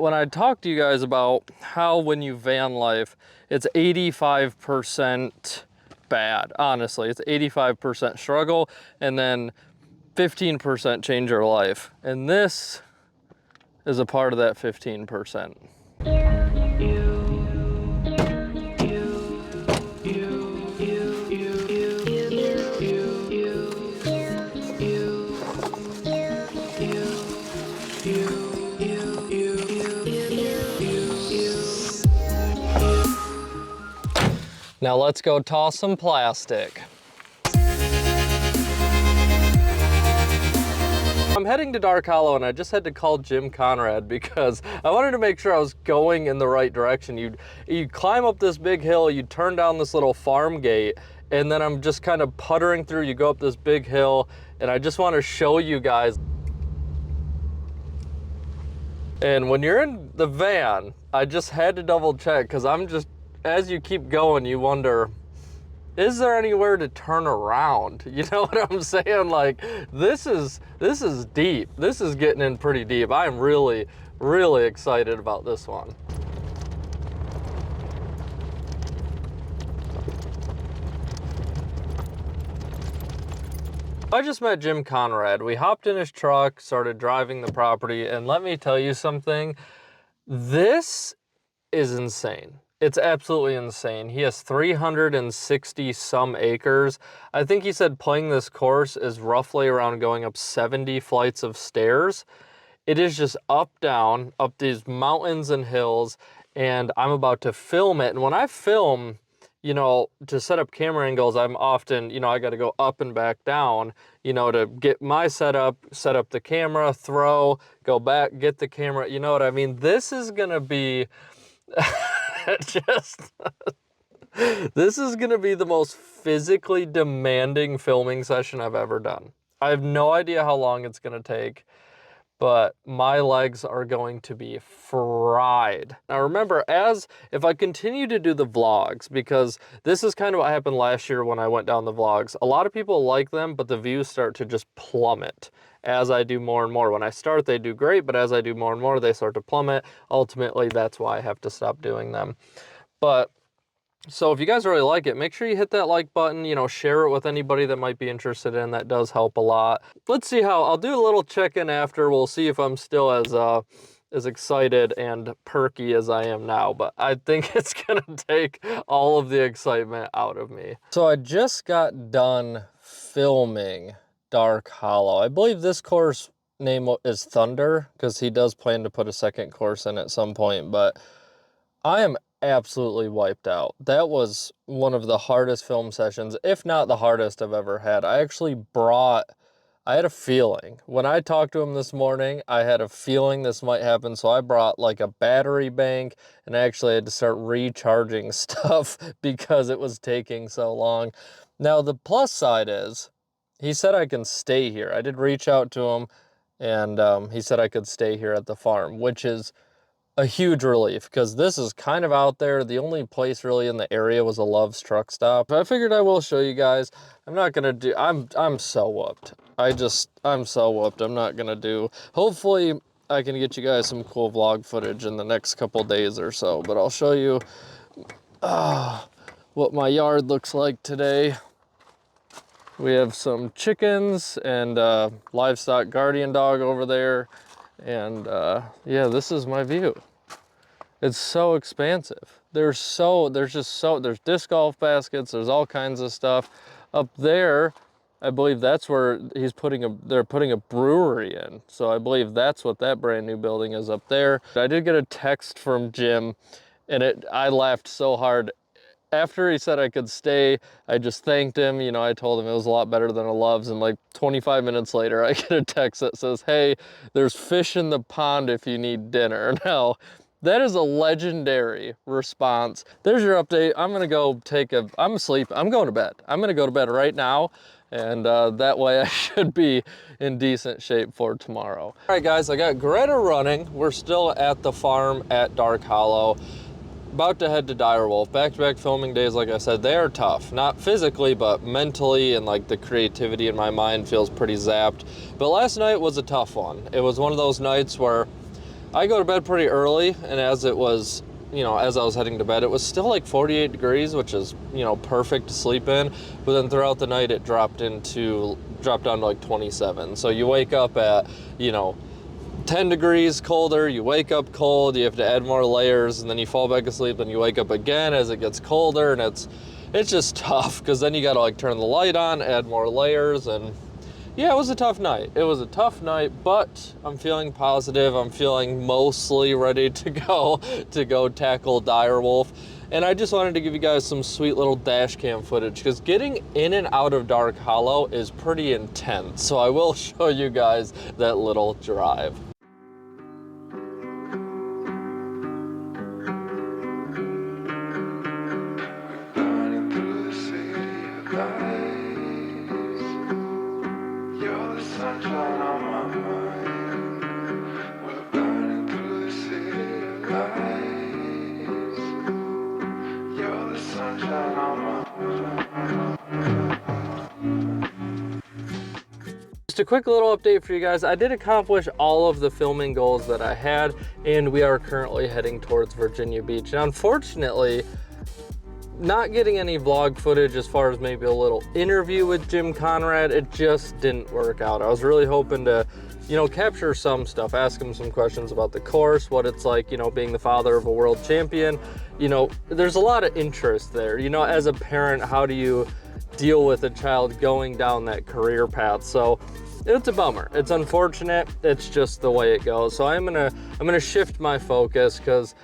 when I talked to you guys about how when you van life, it's 85% bad, honestly. It's 85% struggle and then 15% change your life. And this is a part of that 15%. Now let's go toss some plastic. I'm heading to Dark Hollow and I just had to call Jim Conrad because I wanted to make sure I was going in the right direction. You climb up this big hill, you turn down this little farm gate, and then I'm just kind of puttering through. You go up this big hill and I just want to show you guys. And when you're in the van, I just had to double check because as you keep going, you wonder, is there anywhere to turn around? You know what I'm saying? Like, this is deep. This is getting in pretty deep. I'm really, really excited about this one. I just met Jim Conrad. We hopped in his truck, started driving the property, and let me tell you something. This is insane. It's absolutely insane. He has 360 some acres. I think he said playing this course is roughly around going up 70 flights of stairs. It is just up, down, up these mountains and hills, and I'm about to film it. And when I film, you know, to set up camera angles, I'm often, you know, I got to go up and back down, you know, to get my setup, set up the camera, throw, go back, get the camera, you know what I mean? This is going to be... This is going to be the most physically demanding filming session I've ever done. I have no idea how long it's going to take, but my legs are going to be fried. Now remember, if I continue to do the vlogs, because this is kind of what happened last year when I went down the vlogs, a lot of people like them, but the views start to just plummet as I do more and more. When I start, they do great, but as I do more and more, they start to plummet. Ultimately, that's why I have to stop doing them. But so if you guys really like it, make sure you hit that like button, you know, share it with anybody that might be interested in. That does help a lot. Let's see how, I'll do a little check-in after. We'll see if I'm still as excited and perky as I am now, but I think it's gonna take all of the excitement out of me. So I just got done filming Dark Hollow. I believe this course name is Thunder because he does plan to put a second course in at some point, but I am absolutely wiped out. That was one of the hardest film sessions, if not the hardest I've ever had. I had a feeling. When I talked to him this morning, I had a feeling this might happen, so I brought like a battery bank, and I actually had to start recharging stuff because it was taking so long. Now, the plus side is, he said I can stay here. I did reach out to him, and he said I could stay here at the farm, which is a huge relief because this is kind of out there. The only place really in the area was a Love's truck stop. I figured I will show you guys. I'm not gonna do, I'm so whooped. I'm so whooped. I'm not gonna do, hopefully I can get you guys some cool vlog footage in the next couple days or so, but I'll show you what my yard looks like today. We have some chickens and livestock guardian dog over there. And yeah, this is my view. It's so expansive. There's disc golf baskets, there's all kinds of stuff. Up there, I believe that's where they're putting a brewery in. So I believe that's what that brand new building is up there. I did get a text from Jim, and I laughed so hard. After he said I could stay, I just thanked him. You know, I told him it was a lot better than a Love's, and like 25 minutes later, I get a text that says, "Hey, there's fish in the pond if you need dinner." Now, that is a legendary response. There's your update. I'm gonna go I'm asleep. I'm going to bed. I'm gonna go to bed right now, and that way I should be in decent shape for tomorrow. All right, guys, I got Greta running. We're still at the farm at Dark Hollow. About to head to Direwolf. Back-to-back filming days, like I said, they are tough. Not physically, but mentally, and like the creativity in my mind feels pretty zapped. But last night was a tough one. It was one of those nights where I go to bed pretty early, and as it was, you know, as I was heading to bed, it was still like 48 degrees, which is, you know, perfect to sleep in. But then throughout the night, it dropped down to like 27. So you wake up at, you know, 10 degrees colder, you wake up cold, you have to add more layers, and then you fall back asleep, and you wake up again as it gets colder, and it's just tough, because then you gotta like turn the light on, add more layers, and yeah, it was a tough night. It was a tough night, but I'm feeling positive. I'm feeling mostly ready to go tackle direwolf. And I just wanted to give you guys some sweet little dash cam footage, because getting in and out of Dark Hollow is pretty intense. So I will show you guys that little drive. Just a quick little update for you guys. I did accomplish all of the filming goals that I had, and we are currently heading towards Virginia Beach. Now, unfortunately, not getting any vlog footage as far as maybe a little interview with Jim Conrad, it just didn't work out. I was really hoping to, you know, capture some stuff, ask him some questions about the course, what it's like, you know, being the father of a world champion. You know, there's a lot of interest there. You know, as a parent, how do you deal with a child going down that career path? So it's a bummer. It's unfortunate. It's just the way it goes. So I'm gonna shift my focus, because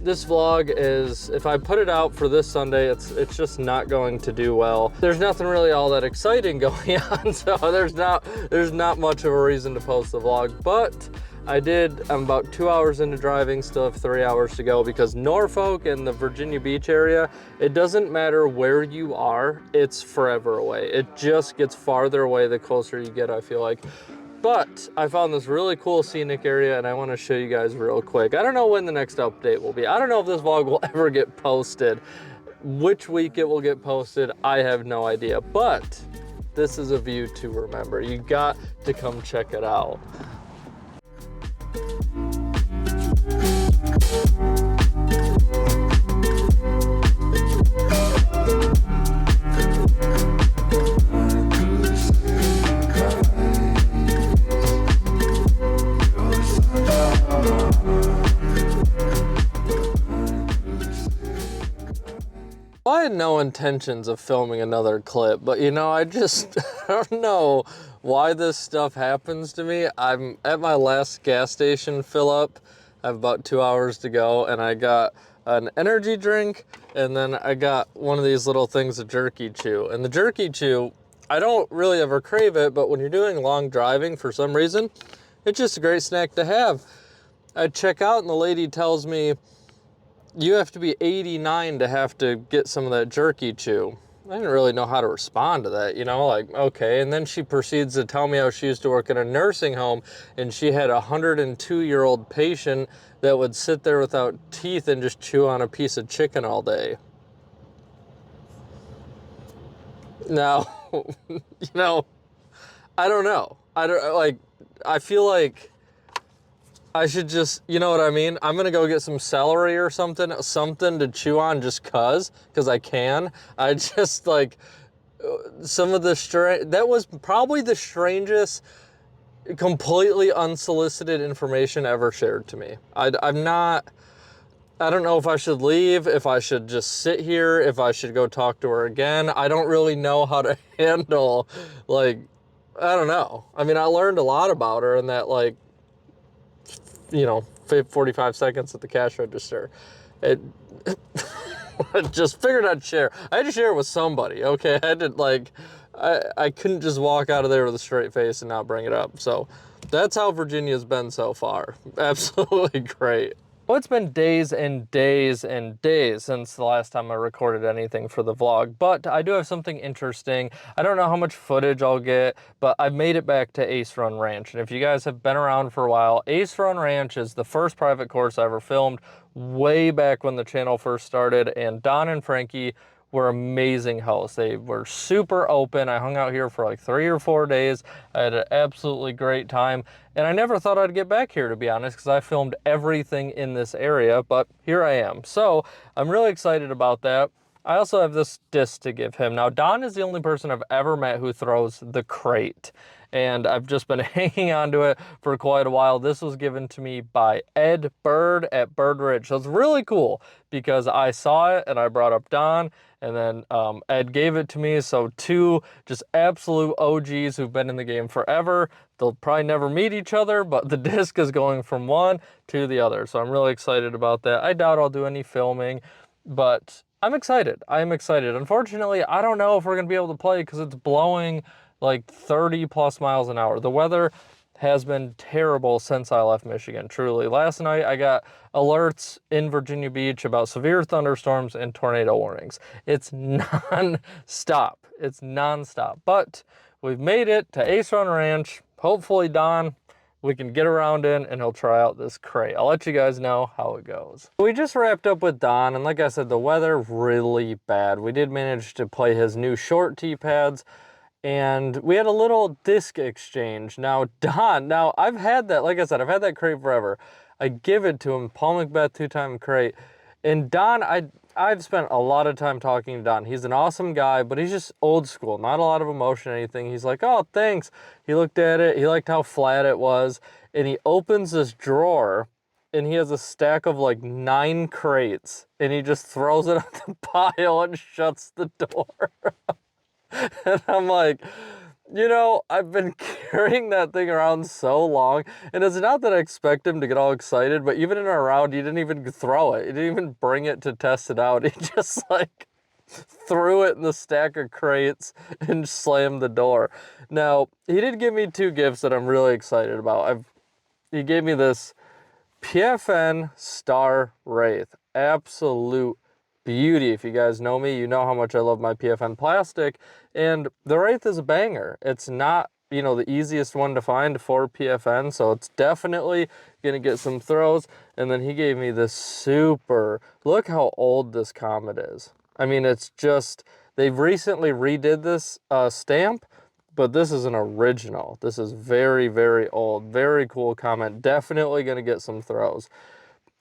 this vlog is, if I put it out for this Sunday, it's just not going to do well. There's nothing really all that exciting going on, so there's not much of a reason to post the vlog. But I'm about 2 hours into driving, still have 3 hours to go, because Norfolk and the Virginia Beach area, it doesn't matter where you are, it's forever away. It just gets farther away the closer you get, I feel like. But I found this really cool scenic area, and I want to show you guys real quick. I don't know when the next update will be. I don't know if this vlog will ever get posted. Which week it will get posted, I have no idea. But this is a view to remember. You got to come check it out. I had no intentions of filming another clip, but you know, I don't know why this stuff happens to me. I'm at my last gas station fill up. I have about 2 hours to go, and I got an energy drink, and then I got one of these little things of jerky chew. And the jerky chew, I don't really ever crave it, but when you're doing long driving, for some reason, it's just a great snack to have. I check out, and the lady tells me, you have to be 89 to have to get some of that jerky chew. I didn't really know how to respond to that, you know, like, okay. And then she proceeds to tell me how she used to work in a nursing home, and she had a 102-year-old patient that would sit there without teeth and just chew on a piece of chicken all day. Now, you know, I don't know. I feel like I should just, you know what I mean? I'm gonna go get some celery or something to chew on just cause I can. I just like, some of the that was probably the strangest, completely unsolicited information ever shared to me. I don't know if I should leave, if I should just sit here, if I should go talk to her again. I don't really know how to handle, like, I don't know. I mean, I learned a lot about her in that, like, you know, 45 seconds at the cash register. I just figured I'd share. I had to share it with somebody, okay? I couldn't just walk out of there with a straight face and not bring it up. So that's how Virginia's been so far. Absolutely great. Well, it's been days and days and days since the last time I recorded anything for the vlog, but I do have something interesting. I don't know how much footage I'll get, but I've made it back to Ace Run Ranch. And if you guys have been around for a while, Ace Run Ranch is the first private course I ever filmed way back when the channel first started, and Don and Frankie were amazing hosts. They were super open. I hung out here for like 3 or 4 days. I had an absolutely great time. And I never thought I'd get back here, to be honest, because I filmed everything in this area, but here I am. So I'm really excited about that. I also have this disc to give him. Now, Don is the only person I've ever met who throws the crate, and I've just been hanging on to it for quite a while. This was given to me by Ed Bird at Bird Ridge. So it's really cool because I saw it and I brought up Don, and then Ed gave it to me. So two just absolute OGs who've been in the game forever. They'll probably never meet each other, but the disc is going from one to the other. So I'm really excited about that. I doubt I'll do any filming, but I'm excited. I'm excited. Unfortunately, I don't know if we're going to be able to play because it's blowing like 30 plus miles an hour. The weather has been terrible since I left Michigan, truly. Last night I got alerts in Virginia Beach about severe thunderstorms and tornado warnings. It's non-stop. It's non-stop. But we've made it to Ace Run Ranch. Hopefully, Don, we can get around in and he'll try out this crate. I'll let you guys know how it goes. We just wrapped up with Don, and like I said, the weather really bad. We did manage to play his new short tee pads, and we had a little disc exchange. Now, Don, I've had that, like I said, I've had that crate forever. I give it to him, Paul Macbeth 2-time crate. And Don, I've spent a lot of time talking to Don. He's an awesome guy, but he's just old school, not a lot of emotion or anything. He's like, oh, thanks. He looked at it, he liked how flat it was, and he opens this drawer, and he has a stack of like 9 crates, and he just throws it on the pile and shuts the door. And I'm like, you know, I've been carrying that thing around so long, and it's not that I expect him to get all excited, but even in our round, he didn't even throw it. He didn't even bring it to test it out. He just like threw it in the stack of crates and slammed the door. Now, he did give me 2 gifts that I'm really excited about. He gave me this PFN Star Wraith. Absolute beauty. If you guys know me, you know how much I love my PFN plastic, and the Wraith is a banger. It's not, you know, the easiest one to find for PFN, so it's definitely gonna get some throws. And then he gave me this super, look how old this Comet is. I mean, it's just, they've recently redid this stamp, but this is an original. This is very, very old. Very cool Comet. Definitely gonna get some throws.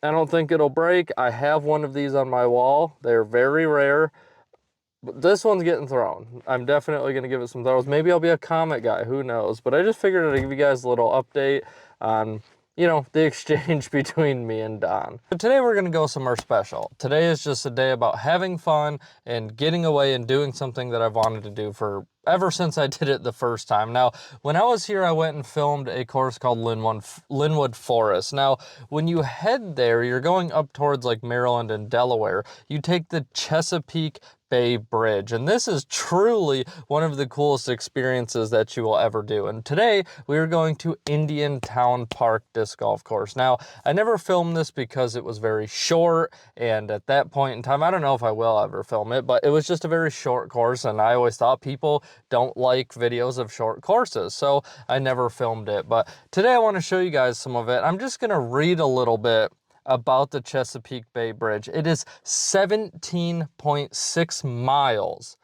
I don't think it'll break. I have one of these on my wall. They're very rare, but this one's getting thrown. I'm definitely going to give it some throws. Maybe I'll be a Comet guy, who knows? But I just figured I'd give you guys a little update on, you know, the exchange between me and Don. But today we're going to go somewhere special. Today is just a day about having fun and getting away and doing something that I've wanted to do for ever since I did it the first time. Now, when I was here, I went and filmed a course called Linwood Forest. Now, when you head there, you're going up towards like Maryland and Delaware. You take the Chesapeake Bay Bridge, and this is truly one of the coolest experiences that you will ever do. And today we are going to Indiantown Park Disc Golf Course. Now, I never filmed this because it was very short, and at that point in time, I don't know if I will ever film it, but it was just a very short course, and I always thought people don't like videos of short courses, so I never filmed it. But today I want to show you guys some of it. I'm just going to read a little bit about the Chesapeake Bay Bridge. It is 17.6 miles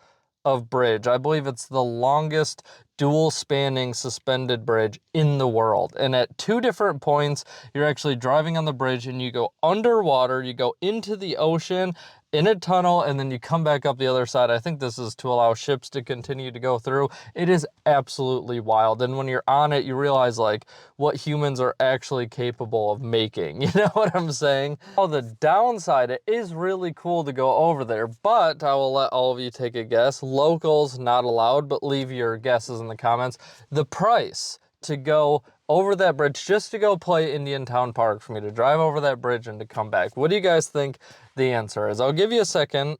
of bridge. I believe it's the longest dual spanning suspended bridge in the world. And at 2 different points, you're actually driving on the bridge and you go underwater, you go into the ocean, in a tunnel, and then you come back up the other side. I think this is to allow ships to continue to go through. It is absolutely wild. And when you're on it, you realize like what humans are actually capable of making. You know what I'm saying? Oh, the downside, it is really cool to go over there, but I will let all of you take a guess. Locals not allowed, but leave your guesses in the comments. The price to go over that bridge, just to go play Indiantown Park, for me to drive over that bridge and to come back. What do you guys think the answer is? I'll give you a second.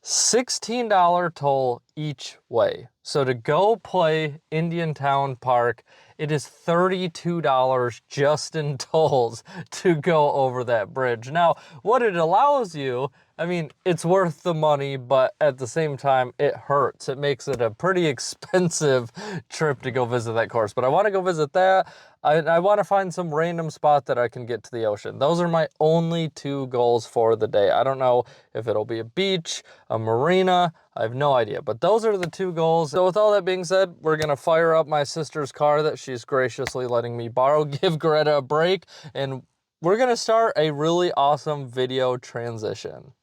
$16 toll each way. So to go play Indiantown Park, it is $32 just in tolls to go over that bridge. Now, what it allows you, I mean, it's worth the money, but at the same time, it hurts. It makes it a pretty expensive trip to go visit that course. But I want to go visit that. I want to find some random spot that I can get to the ocean. Those are my only 2 goals for the day. I don't know if it'll be a beach, a marina. I have no idea. But those are the 2 goals. So with all that being said, we're going to fire up my sister's car that she's graciously letting me borrow, give Greta a break, and we're going to start a really awesome video transition.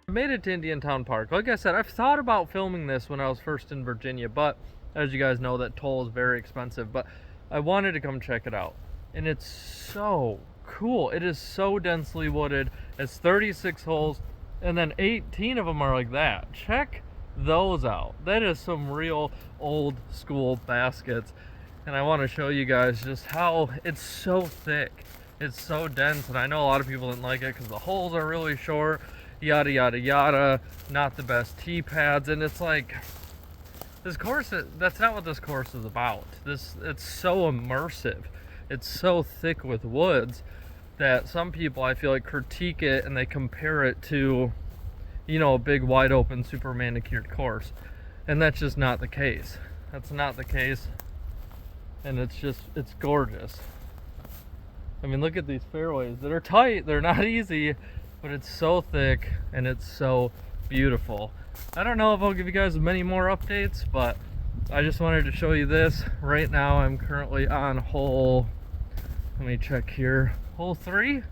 Made it to Indiantown Park. Like I said, I've thought about filming this when I was first in Virginia, but as you guys know, that toll is very expensive, but I wanted to come check it out. And it's so cool. It is so densely wooded. It's 36 holes, and then 18 of them are like that. Check those out. That is some real old school baskets. And I want to show you guys just how it's so thick. It's so dense, and I know a lot of people didn't like it because the holes are really short. Yada yada yada, not the best tee pads, and it's like this course, that's not what this course is about. It's so immersive, it's so thick with woods that some people, I feel like, critique it and they compare it to, you know, a big wide open super manicured course, and that's just not the case. That's not the case, and it's gorgeous. I mean, look at these fairways that are tight, they're not easy, but it's so thick and it's so beautiful. I don't know if I'll give you guys many more updates, but I just wanted to show you this. Right now I'm currently on hole, let me check here, hole 3.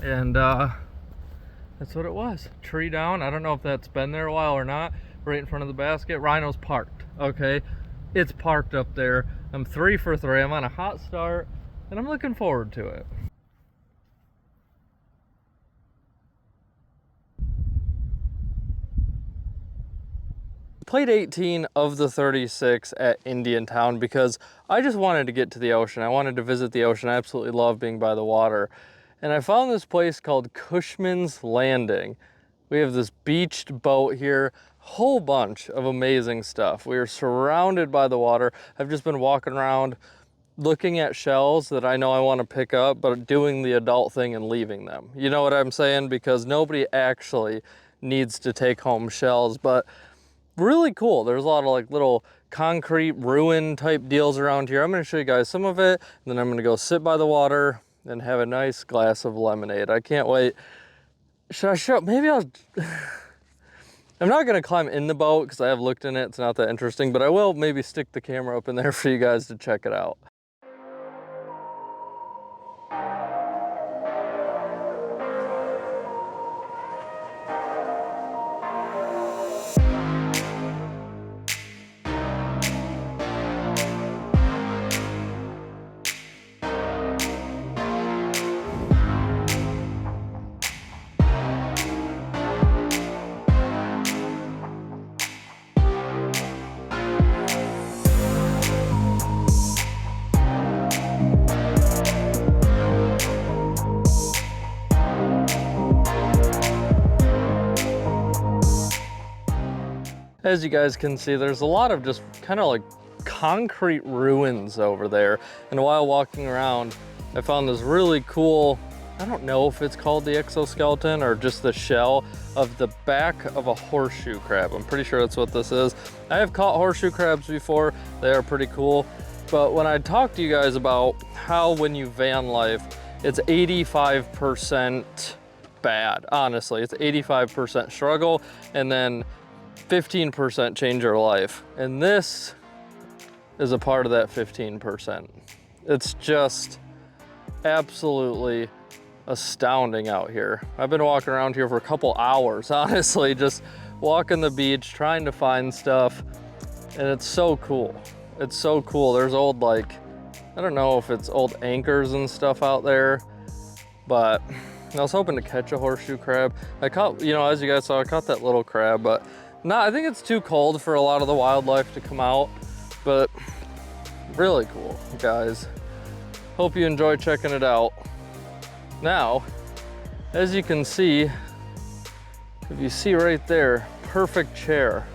And that's what it was. Tree down. I don't know if that's been there a while or not. Right in front of the basket. Rhino's parked. Okay, it's parked up there. I'm 3 for 3. I'm on a hot start, and I'm looking forward to it. Played 18 of the 36 at Indiantown because I just wanted to get to the ocean. I wanted to visit the ocean. I absolutely love being by the water. And I found this place called Cushman's Landing. We have this beached boat here, whole bunch of amazing stuff. We are surrounded by the water. I've just been walking around looking at shells that I know I want to pick up, but doing the adult thing and leaving them. You know what I'm saying? Because nobody actually needs to take home shells, but really cool. There's a lot of like little concrete ruin type deals around here. I'm going to show you guys some of it, and then I'm going to go sit by the water and have a nice glass of lemonade. I can't wait. Should I show? Maybe I'll... I'm not going to climb in the boat because I have looked in it. It's not that interesting, but I will maybe stick the camera up in there for you guys to check it out. As you guys can see, there's a lot of just kind of like concrete ruins over there. And while walking around, I found this really cool, I don't know if it's called the exoskeleton or just the shell of the back of a horseshoe crab. I'm pretty sure that's what this is. I have caught horseshoe crabs before. They are pretty cool. But when I talk to you guys about how when you van life, it's 85% bad, honestly. It's 85% struggle and then 15% change your life. And this is a part of that 15%. It's just absolutely astounding out here. I've been walking around here for a couple hours, honestly, just walking the beach, trying to find stuff, and it's so cool. It's so cool. There's old, like, I don't know if it's old anchors and stuff out there, but I was hoping to catch a horseshoe crab. I caught, you know, as you guys saw, I caught that little crab, but no, I think it's too cold for a lot of the wildlife to come out, but really cool, guys. Hope you enjoy checking it out. Now, as you can see, if you see right there, perfect chair.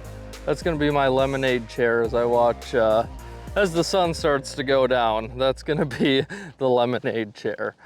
That's gonna be my lemonade chair as I watch, as the sun starts to go down. That's gonna be the lemonade chair.